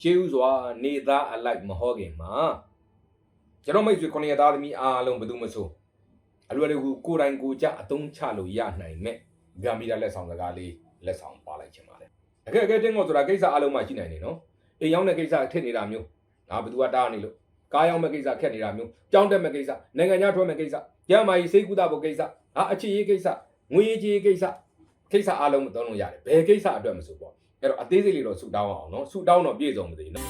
ကျေးဇူးစွာနေသားအလိုက်မဟောခင်မှာကျွန်တော်မိတ်ဆွေ9ရက်သားသမီးအားလုံးဘယ်သူမဆိုအလွယ်တကူကိုယ်တိုင်ကိုကြအသုံးချလို့ရနိုင်မဲ့ဂမ်ဘီယာလက်ဆောင်စကားလေးလက်ဆောင်ပါလိုက်ခြင်းပါလေအခက်အခဲတင်းကောဆိုတာကိစ္စအားလုံးမှရှိနိုင်တယ်နော်အိမ်ရောက်တဲ့ကိစ္စထစ်နေတာမျိုးဒါဘယ်သူကတားနေလို့ကားရောက်မဲ့ကိစ္စခက်နေတာမျိုးကြောင်းတက်မဲ့ကိစ္စနိုင်ငံခြားထွက်မဲ့ကိစ္စကျမ်းမာရေးစိတ်ကူးတာဖို့ကိစ္စအခြေရေးကိစ္စငွေရေးကြေးကိစ္စအားလုံးမသုံးလို့ရတယ်ဘယ်ကိစ္စအတွက်မဆိုပေါ့အဲ့တော့အသေးစိတ်လေးတော့ဆူတောင်းအောင်နော်ဆူတောင်းတော့ပြည့်စုံမသေးနော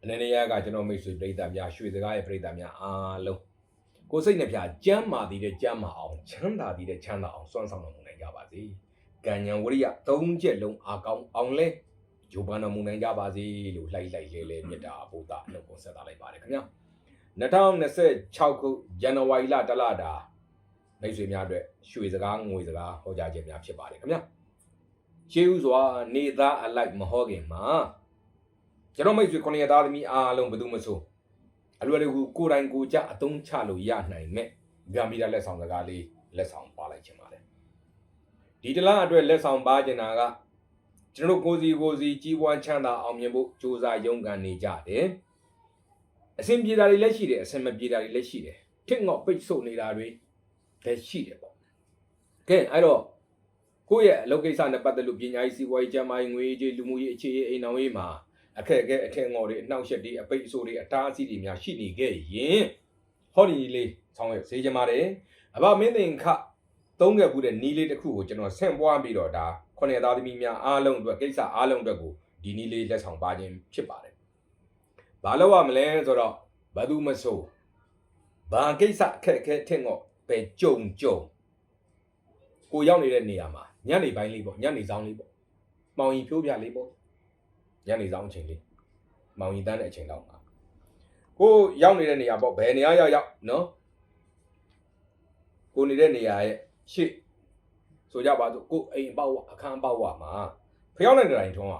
်အနေနဲ့ကကျွန်တော်မိတ်ဆွေပရိသတ်များရွှေစကားရဲ့ပရိသတ်များအားလုံးကိုစိတ်နှပြကျမ်းမာသည်တဲ့ကျမ်းမာအောင်ချမ်းသာသည်တဲ့ချမ်းသာအောင်စွမ်းဆောင်တော်မူနိုင်ကြပါစေ။ကံဉဏ်ဝရိယ၃ချက်လုံးအားကောင်းအောင်လဲဂျိုးပန်တော်မူနိုင်ကြပါစေလို့လိုက်လဲမြတ်တာဘုဒ္ဓအလုပ်ကိုဆက်သလိုက်ပါတယ်ခင်ဗျာ။2026ခုဇန်နဝါရီလတလတာမိတ်ဆွေများအတွက်ရွှေစကားငွေစကားဟောကြားခြင်းများဖြစ်ပါတယ်ခင်ဗျာ။ကျေးဇူးစွာနေသားအလိုက်မဟောခင်မှာကျွန်တော်မိတ်ဆွေ9ရက်သားသမီးအားလုံးဘယ်သူမဆိုအလွယ်တကူကိုယ်တိုင်ကိုကြအသုံးချလို့ရနိုင်မဲ့ဂမ်ဘီယာလက်ဆောင်စကားလေးလက်ဆောင်ပါလိုက်ခြင်းပါလေဒီတလားအတွက်လက်ဆောင်ပါကျင်တာကကျွန်တော်ကိုစီကြီးပွားချမ်းသာအောင်မြင်ဖို့ကြိုးစားရုန်းကန်နေကြတယ်အဆင်ပြေတာတွေလည်းရှိတယ်အဆင်မပြေတာတွေလည်းရှိတယ်ထစ်ငေါ့ပိတ်ဆို့နေတာတွေလည်းရှိတယ်ပေါ့ကဲအဲ့တော့ကိုယ့်ရဲ့အလုပ်ကိစ္စနဲ့ပတ်သက်လို့ပညာရေးစီးပွားရေးကျန်းမာရေးငွေကြေးလူမှုရေးအခြေရေးအိမ်အောင်ရေးမှာအခက်အခဲအထင်ငေါ်တွေအနှောက်အယှက်တွေအပိတ်အဆို့တွေအတားအဆီးတွေများရှိနေခဲ့ရင်ဟောဒီလေးဆောင်ရွက်စေချင်ပါတယ်အဘမင်းသင်ခသုံးခဲ့ဘူးတဲ့နီးလေးတစ်ခုကိုကျွန်တော်ဆင့်ပွားပြီးတော့ဒါ9ရက်သားသမီးများအားလုံးအတွက်ကိစ္စအားလုံးအတွက်ကိုဒီနီးလေးလက်ဆောင်ပါခြင်းဖြစ်ပါတယ်ဘာလို့ရမလဲဆိုတော့ဘာသူမဆိုဘာကိစ္စအခက်အခဲထင်ငေါ်ပဲကြုံကိုရောက်နေတဲ့နေရာမှာညနေပိုင်းလေးပေါ့ညနေဆောင်လေးပေါ့မောင်ရင်ဖြိုးပြလေးပေါ့ညနေဆောင်အချိန်လေးမောင်ရင်တန်းတဲ့အချိန်လောက်မှာကိုရောက်နေတဲ့နေရာပေါ့ဘယ်နေရာရောက်နော်ကိုနေတဲ့နေရာရဲ့ရှေ့ဆိုကြပါစို့ကိုအိမ်ပေါက်အခန်းပေါက်မှာဖျောင်းနိုင်တဲ့တိုင်းထုံးအောင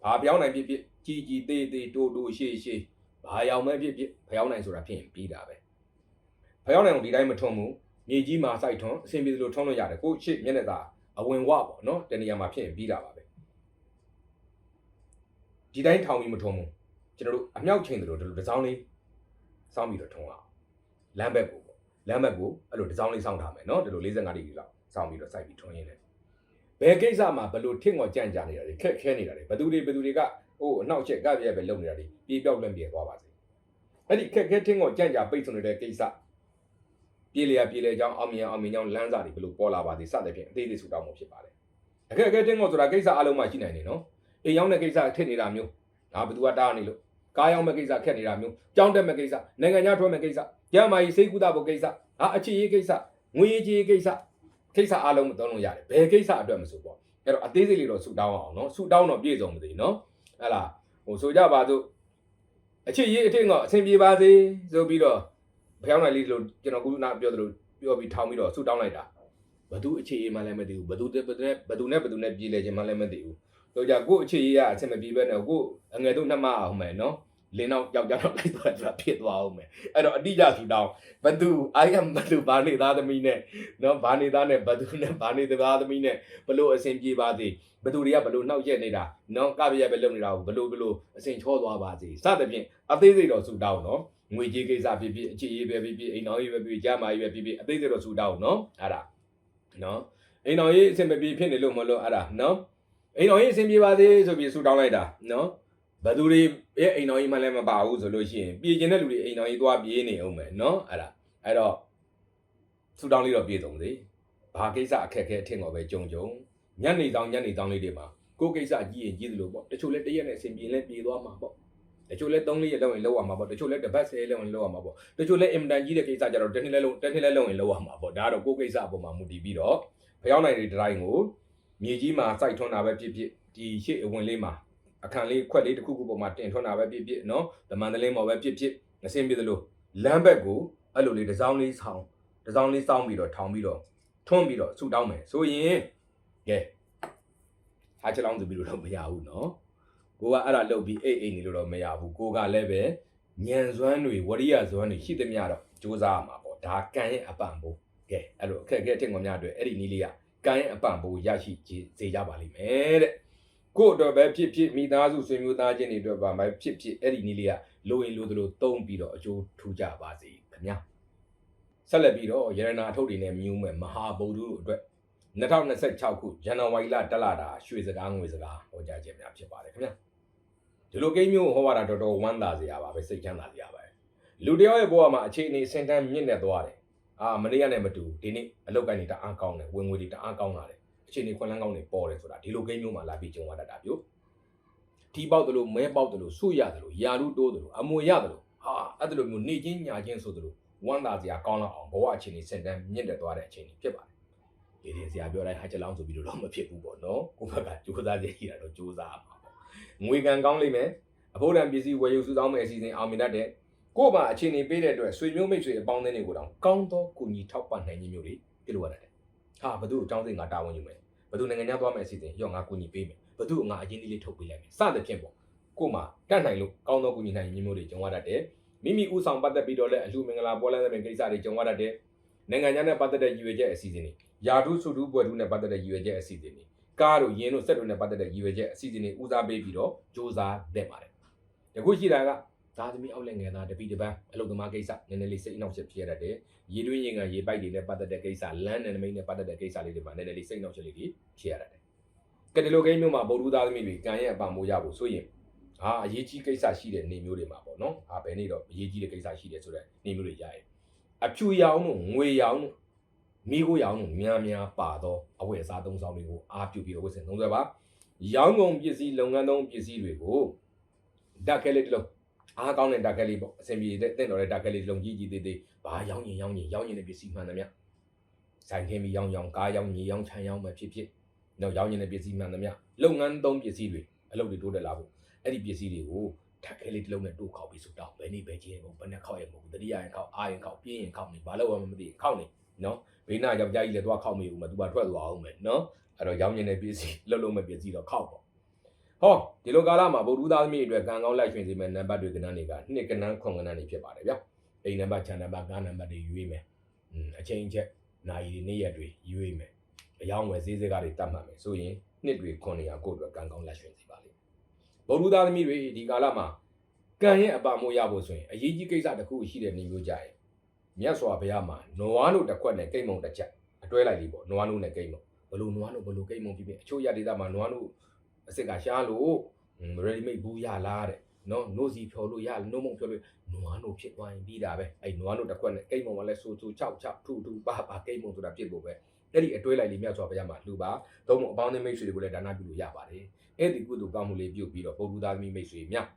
်ဘာဖျောင်းနိုင်ဖြစ်ကြီးသေးတိုးရှေ့ဘာရောက်မဲ့ဖြစ်ဖျောင်းနိုင်ဆိုတာဖြစ်ရင်ပြီးတာပဲဖျောင်းနိုင်ကိုဒီတိုင်းမထုံးဘူးမြေကြီးမှာစိုက်ထုံးအဆင်ပြေလို့ထုံးလို့ရတယ်ကိုရှေ့မျက်နှာသာအဝင်ဝပေါ့နော်တနေရာမှာဖြစ်ရင်ပြီးတာပါပဲဒီတိုင်းထောင်ပြီးမထုံးဘူးကျွန်တော်တို့အမြောက်ချိန်တယ်လို့ဒီလိုတစ်စောင်းလေးစောင်းပြီးတော့ထုံးအောင်လမ်းဘက်ကိုအဲ့လိုတစ်စောင်းလေးစောင်းထားမယ်နော်ဒီလို45ဒီဂရီလောက်စောင်းပြီးတော့စိုက်ပြီးထုံးရင်းတယ်ဘယ်ကိစ္စမှာဘလို့ထင့်ငေါ်ကြံ့ကြာနေတာတွေခက်ခဲနေတာတွေဘသူတွေကဟိုအနှောက်အယှက်ကပြည့်ပဲလုံနေတာတွေပြေးပြောက်လွင့်ပြေးသွားပါစေအဲ့ဒီခက်ခဲထင့်ငေါ်ကြံ့ကြာပိတ်ဆိုနေတဲ့ကိစ္စပြေးလေကြောင်းအောင်မြင်ကြောင်းလမ်းစာတွေဘလို့ပေါ်လာပါစေစသဖြင့်အသေးသေးဆူတောင်းမှုဖြစ်ပါတယ်အခက်အခဲထင့်ငေါ်ဆိုတာကိစ္စအလုံးမှရှိနိုင်တယ်နော်အိမ်ရောက်တဲ့ကိစ္စထစ်နေတာမျိုးဒါဘယ်သူကတားနေလို့ကားရောက်မဲ့ကိစ္စခက်နေတာမျိုးကြောင်းတက်မဲ့ကိစ္စနိုင်ငံခြားထွက်မဲ့ကိစ္စကျမ်းမာရေးစိတ်ကူးတာဖို့ကိစ္စအခြေရေးကိစ္စငွေရေးကြေးကိစ္စအားလုံးမသုံးလို့ရတယ်ဘယ်ကိစ္စအတွက်မဆိုပေါ့အဲ့တော့အသေးစိတ်လေးတော့ဆူတောင်းအောင်နော်ဆူတောင်းတော့ပြည့်စုံမသေးနော်ဟဲ့လားဟိုဆိုကြပါစို့အခြေရေးအထင်ကအဆင်ပြေပါစေဆိုပြီးတော့ဖျောင်းနိုင်လေးလို့ကျွန်တော်ခုနပြောသလိုပြောပြီးထောင်းပြီးတော့ဆူတောင်းလိုက်တာဘသူအခြေရေးမှလည်းမသိဘူးဘသူနဲ့ပြေးလဲခြင်းမှလည်းမသိဘူးတို့ကြကိုအခြေရေးကအဆင်မပြေပဲနဲ့ကိုအငယ်တို့နှမအောင်မယ်နော်လင်းတော့ယောက်ျားတော့လိုက်သွားတာဖြစ်သွားအောင်မယ်အဲ့တော့အတိအကျဆူတောင်းဘသူအိုင်ကဘသူဘာနေသားသမီးနဲ့နော်ဘာနေသားနဲ့ဘသူနဲ့ဘာနေသားသမီးနဲ့ဘလို့အဆင်ပြေပါစေဘသူတွေကဘလို့နှောက်ရက်နေတာနော်ကပြက်ပဲလုပ်နေတာကိုဘလို့အဆင်ချောသွားပါစေစသဖြင့်အသေးစိတ်တော့ဆူတောင်းနော်ငွေကြေးကိစ္စဖြစ်အခြေရေးပဲဖြစ်အိမ်တော်ရေးပဲဖြစ်ကြားမာရေးပဲဖြစ်အသေးစိတ်တော့ဆူတောင်းနော်အဲ့ဒါနော်အိမ်တော်ရေးအဆင်မပြေဖြစ်နေလို့မလို့အဲ့ဒါနော်အိမ်တော်ရေးအဆင်ပြေပါစေဆိုပြီးဆူတောင်းလိုက်တာနော်ဘယ်သူတွေရဲ့အိမ်တော်ကြီးမှလည်းမပါဘူးဆိုလို့ရှိရင်ပြေကျင်တဲ့လူတွေအိမ်တော်ကြီးသွားပြေးနေအောင်မယ်နော်အဲ့တော့ဆူတောင်းလေးတော့ပြေဆုံးသေးဘာကိစ္စအခက်ခဲအထင်တော့ပဲကြုံညနေတောင်းလေးတွေမှာကိုကိစ္စကြီးရင်ကြီးသလိုပေါ့တချို့လဲတရက်နဲ့အဆင်ပြေလဲပြေသွားမှာပေါ့တချို့လဲ3-4ရက်လောက်ရင်လောက်ရမှာပေါ့တချို့လဲတစ်ပတ်10လောက်ရင်လောက်ရမှာပေါ့တချို့လဲအင်မတန်ကြီးတဲ့ကိစ္စကြတော့တစ်နှစ်လဲလောက်ရင်လောက်ရမှာပေါ့ဒါကတော့ကိုကိစ္စအပေါ်မှာမူတည်ပြီးတော့ဖျောင်းနိုင်တဲ့တိုင်းကိုမြေကြီးမှာစိုက်ထွန်းတာပဲဖြစ်ဒီရှေ့အဝင်လေးမှာအခန်းလေးခွက်လေးတစ်ခုခုပေါ်မှာတင်ထွန်းတာပဲဖြစ်နော်တမန်တလင်းပေါ်ပဲဖြစ်အဆင်ပြေသလိုလမ်းဘက်ကိုအဲ့လိုလေးတစ်စောင်းလေးဆောင် တစောင်းလေးစောင်းပြီးတော့ထောင်ပြီးတော့ထွန်းပြီးတော့ဆူတောင်းမယ်ဆိုရင်ကဲအားချက်လောင်းသူပြီးလို့တော့မရဘူးနော်ကိုကအဲ့ဒါလုပ်ပြီးအိတ်နေလို့တော့မရဘူးကိုကလည်းပဲညံစွမ်းတွေဝရိယစွမ်းတွေရှိသမျှတော့စူးစမ်းရမှာပေါ့ဒါကံရဲ့အပံပိုးကဲအဲ့လိုအခက်အခဲတင်ခွန်များအတွက်အဲ့ဒီနည်းလေးကကံရဲ့အပံပိုးရရှိစေကြပါလိမ့်မယ်တဲ့ကို့အတွက်ပဲဖြစ်မိသားစုဆွေမျိုးသားချင်းတွေအတွက်ပါပဲဖြစ်အဲ့ဒီနည်းလေးကလိုရင်လိုသလိုသုံးပြီးတော့အကျိုးထူးကြပါစေခင်ဗျာဆက်လက်ပြီးတော့ရတနာအထုပ်တွေနဲ့မြူးမဲ့မဟာဗုဒ္ဓတို့အတွက်2026ခုဇန်နဝါရီလတက်လာတာရွှေစကားငွေစကားဟောကြားခြင်းများဖြစ်ပါတယ်ခင်ဗျာဒီလိုကိန်းမျိုးဟောရတာတော်တော်ဝမ်းသာစရာပါပဲစိတ်ချမ်းသာစရာပါလူတယောက်ရဲ့ဘဝမှာအခြေအနေစင်တန်းမြင့်နေသွားတယ်မနေ့ကနဲ့မတူဒီနေ့အလောက်ကနေတအားကောင်းတယ်ဝင်ငွေတွေတအားကောင်းလာတယ်အခြေအနေခွန်လန်းကောင်းတွေပေါ်တယ်ဆိုတာဒီလိုကိန်းမျိုးမှာလာပြီးကြုံရတတ်တာမျိုးဒီပေါက်တယ်လို့မဲပေါက်တယ်လို့စုရတယ်လို့ယာလူတိုးတယ်လို့အမွေရတယ်လို့အဲ့ဒါလိုမျိုးနေချင်းညာချင်းဆိုတယ်လို့ဝမ်းသာစရာကောင်းလောက်အောင်ဘဝအခြေအနေစင်တန်းမြင့်တက်သွားတဲ့အခြေအနေဖြစ်ပါတယ်ဒီဆရာပြောတိုင်းဟာချက်လောင်းဆိုပြီးတော့မဖြစ်ဘူးပေါ့နော်ကိုယ့်ဘက်ကကြိုးစားကြည့်ရတော့ကြိုးစားပါပေါ့ငွေကံကောင်းလိမ့်မယ်အဖို့တန်ပစ္စည်းဝယ်ယူစုဆောင်းမဲ့အစီအစဉ်အောင်မြင်တတ်တဲ့ကိုယ့်မှာအခြေအနေပေးတဲ့အတွက်ဆွေမျိုးမိတ်ဆွေအပေါင်းအသင်းတွေကိုတောင်ကောင်းသောကူညီထောက်ပံ့နိုင်ခြင်းမျိုးတွေပြုလုပ်ရတတ်တယ်ဘသူ့အကြောင်းစိတ်ငါတာဝန်ယူမယ်ဘသူနိုင်ငံခြားသွားမဲ့အစီအစဉ်ရောငါကူညီပေးမယ်ဘသူ့ငါအရင်လေးထုတ်ပေးလိုက်မယ်စသဖြင့်ပေါ့ကို့မှာတတ်နိုင်လို့ကောင်းသောကူညီနိုင်ခြင်းမျိုးတွေကြုံရတတ်တယ်မိမိဥဆောင်ပတ်သက်ပြီးတော့လည်းအလှမင်္ဂလာပေါ်လန်းတဲ့ကိစ္စတွေကြုံရတတ်တယ်နိုင်ငံခြားနဲ့ပတ်သက်တဲ့ရည်ရွယ်ချက်အစီအစဉ်တွေယာထုစုထုပွဲထုနဲ့ပတ်သက်တဲ့ရည်ရွယ်ချက်အစီအစဉ်တွေကားတို့ရင်းတို့စက်တို့နဲ့ပတ်သက်တဲ့ရည်ရွယ်ချက်အစီအစဉ်တွေဦးစားပေးပြီးတော့စူးစမ်းသင့်ပါတယ်။အခုရှိတာကသားသမီးအောက်လက်ငယ်သားတပိတပန်းအလုပ်သမားကိစ္စနည်းနည်းလေးစိတ်အနှောက်အယှက်ဖြစ်ရတတ်တယ်။ရေတွင်းရေငံရေပိုက်တွေနဲ့ပတ်သက်တဲ့ကိစ္စလမ်းနယ်နမိတ်နဲ့ပတ်သက်တဲ့ကိစ္စလေးတွေမှာနည်းနည်းလေးစိတ်အနှောက်အယှက်လေးတွေဖြစ်ရတတ်တယ်။ကဲဒီလိုကိန်းမျိုးမှာဗုဒ္ဓသားသမီးတွေကံရဲ့အပံမိုးရဖို့ဆိုရင်အရေးကြီးကိစ္စရှိတဲ့နေမျိုးတွေမှာပေါ့နော်။ဘယ်နေ့တော့အရေးကြီးတဲ့ကိစ္စရှိတယ်ဆိုတဲ့နေမျိုးတွေရရင်အဖြူရောင်တို့ငွေရောင်တို့မိကိုရောင်တို့များပါသောအဝတ်အစားသုံးဆောင်တွေကိုအားပြုပြီးတော့ဝတ်ဆင်သုံးစွဲပါရောင်းကုန်ပစ္စည်းလုပ်ငန်းသုံးပစ္စည်းတွေကိုဓာတ်ခဲလေးတစ်လုံးအားကောင်းတဲ့ဓာတ်ခဲလေးပေါ့အဆင်ပြေတဲ့တင့်တော်တဲ့ဓာတ်ခဲလေးတစ်လုံးကြီးသေးဘာရောင်းရင်တဲ့ပစ္စည်းမှန်သမျှဆိုင်ခင်းပြီးရောင်းကားရောင်းညီရောင်းခြံရောင်းမှဖြစ်တော့ရောင်းရင်တဲ့ပစ္စည်းမှန်သမျှလုပ်ငန်းသုံးပစ္စည်းတွေအလုပ်တွေတိုးတက်လာဖို့အဲ့ဒီပစ္စည်းတွေကိုဓာတ်ခဲလေးတစ်လုံးနဲ့တိုးခောက်ပြီးဆိုတော့ဘယ်နေ့ပဲချင်းပေါ့ဘယ်နဲ့ခောက်ရမဟုတ်တတိယရင်ခောက်အားရင်ခောက်ပြင်းရင်ခောက်နေဘာလို့မှမသိခောက်နေနော်ဘေးနာယောက်ျားကြီးလည်းသွားခောက်မိဦးမယ်သူကထွက်သွားအောင်မယ်နော်အဲ့တော့ရောင်းနေတဲ့ပစ္စည်းလုံးမဲ့ပစ္စည်းတော့ခောက်ပေါ့ဒီလိုကာလမှာဗုဒ္ဓသားသမီးအတွက်ကံကောင်းလိုက်ရွှင်စေမဲ့နံပါတ်တွေကဏ္ဍတွေကနှစ်ကဏ္ဍခွန်ကဏ္ဍတွေဖြစ်ပါတယ်ဗျာအိမ်နံပါတ်ခြံနံပါတ်ကားနံပါတ်တွေရွေးမယ်အချိန်ချက်နာရီနေ့ရက်တွေရွေးမယ်အယောင်းဝယ်ဈေးစကားတွေတတ်မှတ်မယ်ဆိုရင်နှစ်တွေ900ကိုအတွက်ကံကောင်းလိုက်ရွှင်စေပါလိမ့်ဗုဒ္ဓသားသမီးတွေဒီကာလမှာကံရဲ့အပံမိုးရဖို့ဆိုရင်အရေးကြီးကိစ္စတစ်ခုရှိတဲ့နေမျိုးကြရင်မြတ်စွာဘုရားမှာနွားတို့တစ်ခွက်နဲ့ကိမ့်မုံတစ်ချက်အတွဲလိုက်ပြီပေါ့နွားတို့နဲ့ကိမ့်မုံဘလို့နွားတို့ဘလို့ကိမ့်မုံဖြစ်အချို့ရဒေသမှာနွားတို့အစ်စ်ကရှားလို့ ready made ဘူးရလားတဲ့နော်နို့စီဖြော်လို့ရနို့မုံဖြော်လို့နွားတို့ဖြစ်သွားရင်ပြီးတာပဲအဲ့နွားတို့တစ်ခွက်နဲ့ကိမ့်မုံကလည်းဆူ6ထူပါကိမ့်မုံဆိုတာဖြစ်ဖို့ပဲအဲ့ဒီအတွဲလိုက်လေးမြတ်စွာဘုရားမှာလှူပါသုံးမအပေါင်းအသင်းမိတ်ဆွေတွေကိုလည်းဒါနပြုလို့ရပါတယ်အဲ့ဒီကုသိုလ်ကောင်းမှုလေးပြုပြီးတော့ပုဂ္ဂိုလ်သားသမီးမိတ်ဆွေများ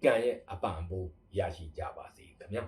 ကံရဲ့အပံပိုးရရှိကြပါစေခင်ဗျာ